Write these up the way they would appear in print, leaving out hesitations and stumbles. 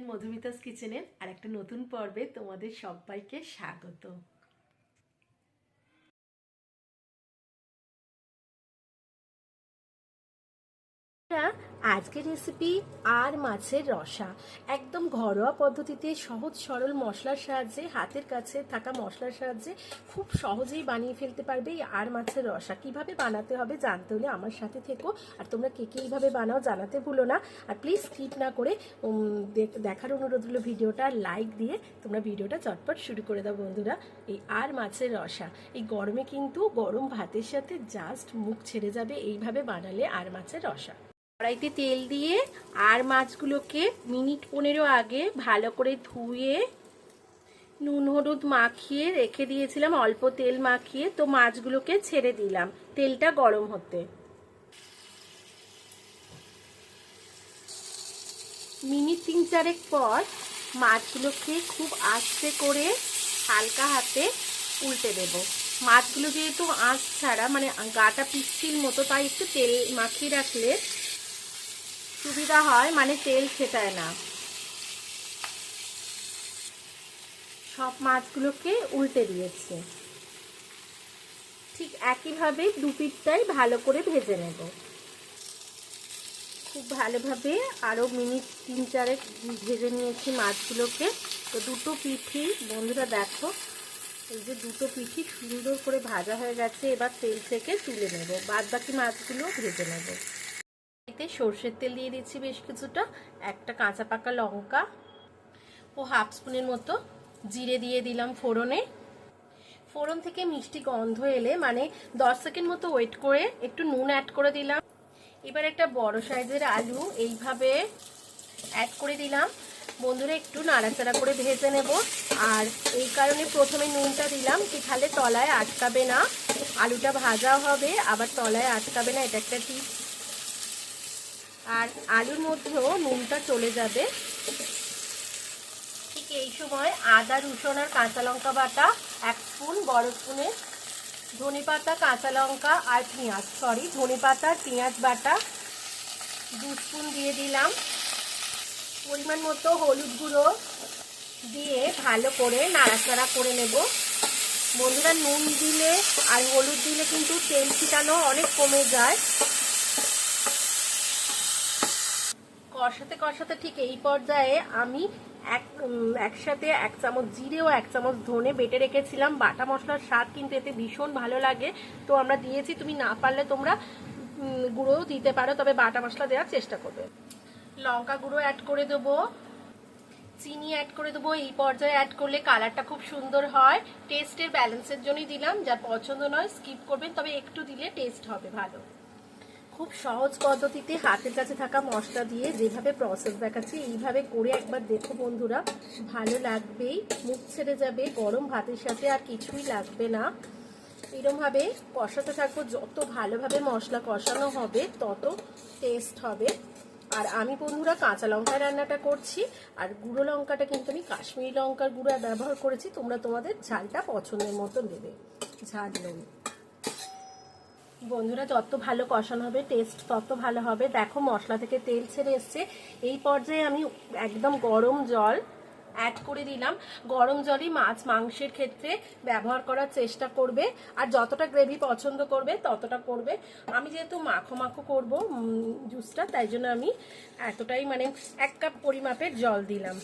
মধুমিতাস কিচেনের আর একটা নতুন পর্বে তোমাদের সবাইকে স্বাগত। আজকের রেসিপি আর মাছের রসা, একদম ঘরোয়া পদ্ধতিতে সহজ সরল মশলার সাহায্যে, হাতের কাছে থাকা মশলার সাহায্যে খুব সহজেই বানিয়ে ফেলতে পারবে এই আর মাছের রসা। কিভাবে বানাতে হবে জানতে হলে আমার সাথে থেকো, আর তোমরা কে কে এইভাবে বানাও জানাতে ভুলো না। আর প্লিজ স্কিপ না করে দেখার অনুরোধ হলো ভিডিওটা লাইক দিয়ে তোমরা ভিডিওটা চটপট শুরু করে দাও বন্ধুরা। এই আর মাছের রসা এই গরমে কিন্তু গরম ভাতের সাথে জাস্ট মুখ ছেড়ে যাবে এইভাবে বানালে আর মাছের রসা। কড়াইতে তেল দিয়ে আর মাছগুলোকে মিনিট 15 আগে ভালো করে ধুয়ে নুন হলুদ মাখিয়ে রেখে দিয়েছিলাম, অল্প তেল মাখিয়ে। তো মাছগুলোকে ছেড়ে দিলাম তেলটা গরম হতে। মিনিট 3-4 পর মাছগুলোকে খুব আস্তে করে হালকা হাতে উল্টে দেব। মাছগুলো যেহেতু আঁচ ছাড়া মানে গাটা পিচ্ছিল মতো, তাই একটু তেল মাখিয়ে রাখলে সুবিধা হয়, মানে তেল ছেটায় না। সব মাছগুলোকে উল্টে দিয়েছি। ঠিক একইভাবে দুপিঠটাই ভালো করে ভেজে নেব। খুব ভালোভাবে আরও মিনিট 3-4 ভেজে নিয়েছি মাছগুলোকে। তো দুটো পিঠি বন্ধুরা দেখো, এই যে দুটো পিঠি সুন্দর করে ভাজা হয়ে গেছে। এবার তেল থেকে তুলে নেব, বাদ বাকি মাছগুলো ভেজে নেব। এতে সর্ষের তেল দিয়ে দিচ্ছি বেশ কিছুটা, একটা কাঁচা পাকা লঙ্কা ও হাফ স্পুনের মতো জিরে দিয়ে দিলাম ফোড়নে। ফোড়ন থেকে মিষ্টি গন্ধ এলে মানে 10 সেকেন্ড মতো ওয়েট করে একটু নুন অ্যাড করে দিলাম। এবার একটা বড় সাইজের আলু এইভাবে অ্যাড করে দিলাম। বন্ধুরা একটু নাড়াচাড়া করে ভেজে নেব। আর এই কারণে প্রথমে নুনটা দিলাম কি তাহলে তলায় আটকাবে না, আলুটা ভাজা হবে আবার তলায় আটকাবে না, এটা একটা টিপস। আর আলুর মধ্যেও নুনটা চলে যাবে। ঠিক এই সময় আদা রসুন আর কাঁচা লঙ্কা বাটা 1 স্পুন, বড় স্পুনে ধনেপাতা কাঁচা লঙ্কা আর পেঁয়াজ ধনেপাতা আর পেঁয়াজ বাটা 2 স্পুন দিয়ে দিলাম। পরিমাণ মতো হলুদ গুঁড়ো দিয়ে ভালো করে নাড়াচাড়া করে নেব। বন্ধুরা নুন দিলে আর হলুদ দিলে কিন্তু তেল ছিটানো অনেক কমে যায়। কষাতে কষাতে ঠিক এই পর্যায়ে আমি একসাথে 1 চামচ জিরে ও 1 চামচ ধনে বেটে রেখেছিলাম। বাটা মশলার স্বাদ কিন্তু এতে ভীষণ ভালো লাগে, তো আমরা দিয়েছি। তুমি না পারলে তোমরা গুঁড়োও দিতে পারো, তবে বাটা মশলা দেওয়ার চেষ্টা করবে। লঙ্কা গুঁড়ো অ্যাড করে দেবো, চিনি অ্যাড করে দেবো। এই পর্যায়ে অ্যাড করলে কালারটা খুব সুন্দর হয়। টেস্টের ব্যালেন্সের জন্যই দিলাম, যার পছন্দ নয় স্কিপ করবেন, তবে একটু দিলে টেস্ট হবে ভালো। খুব সহজ পদ্ধতিতে হাতের কাছে থাকা মশলা দিয়ে যেভাবে প্রসেস দেখাচ্ছি এইভাবে করে একবার দেখো বন্ধুরা, ভালো লাগবেই, মুখ ছেড়ে যাবে। গরম ভাতের সাথে আর কিছুই লাগবে না। এরকমভাবে কষাতে থাকবো, যত ভালোভাবে মশলা কষানো হবে তত টেস্ট হবে। আর আমি বন্ধুরা কাঁচা লঙ্কায় রান্নাটা করছি, আর গুঁড়ো লঙ্কাটা কিন্তু আমি কাশ্মীরি লঙ্কার গুঁড়ো ব্যবহার করেছি। তোমরা তোমাদের ঝালটা পছন্দের মতো দেবে, ঝাল নুন। বন্ধুরা যত ভালো কষানো হবে টেস্ট তত ভালো হবে। দেখো মশলা থেকে তেল ছেড়ে এসছে। এই পর্যায়ে আমি একদম গরম জল অ্যাড করে দিলাম। গরম জলই মাছ মাংসের ক্ষেত্রে ব্যবহার করার চেষ্টা করবে, আর যতটা গ্রেভি পছন্দ করবে ততটা করবে। আমি যেহেতু মাখো মাখো করবো জুসটা, তাই জন্য আমি এতটাই মানে 1 কাপ পরিমাপের জল দিলাম।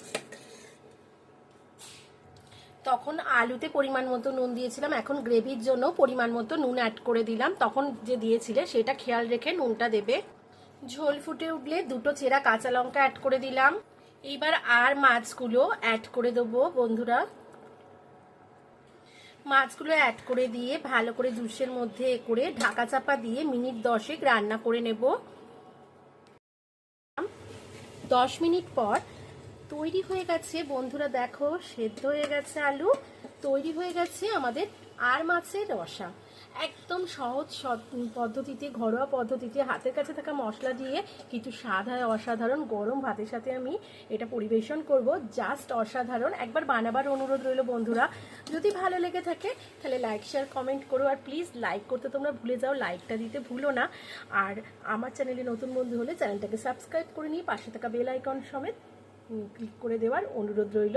তখন আলুতে পরিমাণ মতো নুন দিয়েছিলাম, এখন গ্রেভির জন্য পরিমাণ মতো নুন অ্যাড করে দিলাম। তখন যে দিয়েছিলে সেটা খেয়াল রেখে নুনটা দেবে। ঝোল ফুটে উঠলে 2টো চেরা কাঁচা লঙ্কা অ্যাড করে দিলাম। এইবার আর মাছগুলো অ্যাড করে দেবো বন্ধুরা। মাছগুলো অ্যাড করে দিয়ে ভালো করে জুসের মধ্যে করে ঢাকা চাপা দিয়ে মিনিট 10 রান্না করে নেব। 10 মিনিট পর তৈরি হয়ে গেছে বন্ধুরা, দেখো সেদ্ধ হয়ে গেছে আলু, তৈরি হয়ে গেছে আমাদের আর মাছের রসা। একদম সহজ পদ্ধতিতে, ঘরোয়া পদ্ধতিতে হাতের কাছে থাকা মশলা দিয়ে কিছু স্বাদ হয় অসাধারণ। গরম ভাতের সাথে আমি এটা পরিবেশন করব, জাস্ট অসাধারণ। একবার বানাবার অনুরোধ রইল বন্ধুরা। যদি ভালো লেগে থাকে তাহলে লাইক শেয়ার কমেন্ট করো, আর প্লিজ লাইক করতে তোমরা ভুলে যাও, লাইকটা দিতে ভুলো না। আর আমার চ্যানেলে নতুন বন্ধু হলে চ্যানেলটাকে সাবস্ক্রাইব করে নিয়ে পাশে থাকা বেল আইকন সমেত ক্লিক করে দেওয়ার অনুরোধ রইল,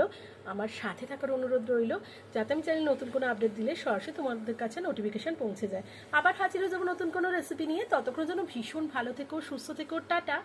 আমার সাথে থাকার অনুরোধ রইল, যাতে আমি চ্যানেলে নতুন কোনো আপডেট দিলে সরাসরি তোমাদের কাছে নোটিফিকেশান পৌঁছে যায়। আবার হাজির হয়ে যাবো নতুন কোনো রেসিপি নিয়ে। ততক্ষণ যেন ভীষণ ভালো থেকো, সুস্থ থেকো, টাটা।